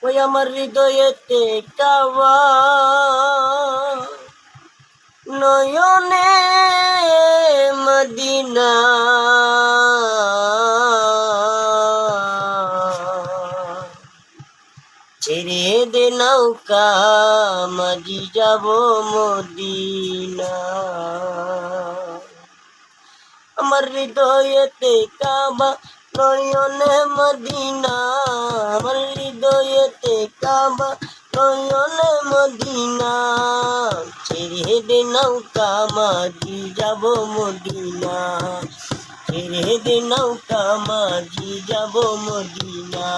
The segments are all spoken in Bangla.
ওই আমার হৃদয়েতে কাবা নয়নে মদিনা ছেড়ে দে নৌকা মাঝি যাব মদিনা আমার হৃদয়েতে কাবা নয়নে মদিনা আমার হৃদয়েতে কাবা নয়নে মদিনা ছেড়ে দে নৌকা মাঝি যাব মদিনা ছেড়ে দে নৌকা মাঝি যাব মদিনা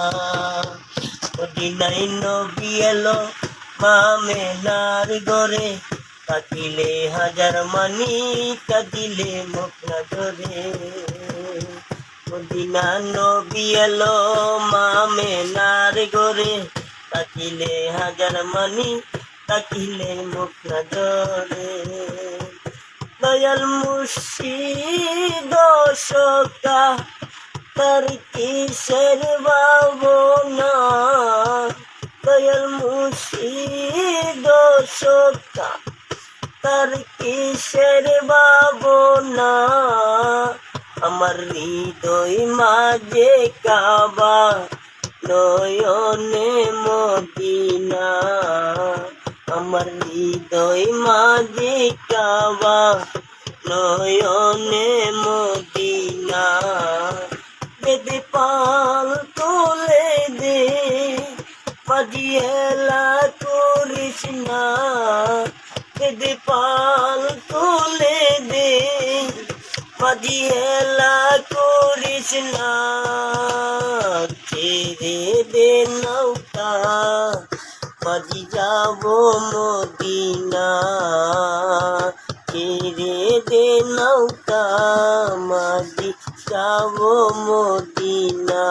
মদিনায় নবী এলো মা মেনার গরে কাটিলে হাজার মানি কাঁদিলে মুখ না ধরে মদিনা নবী এলো মা মেনার গরে কাটিলে হাজার মানি কাটিলে মুখ না ধরে দয়াল মুর্শিদ সকা তার কিসের ভাবনা দয়াল মুর্শিদ সকা তার কিসের ভাবনা আমার হৃদয় মাঝে কাবা নয়নে মদিনা আমার হৃদয় মাঝে কাবা নয়নে মদিনা বেদে পাল তোলে দে বাজিয়েলা করিস না বেদে পাল তোলে দে বাজিয়েলা করিস না ছেড়ে দে নৌকা মাঝি যাব মদিনা ছেড়ে দে নৌকা মাঝি যাব মদিনা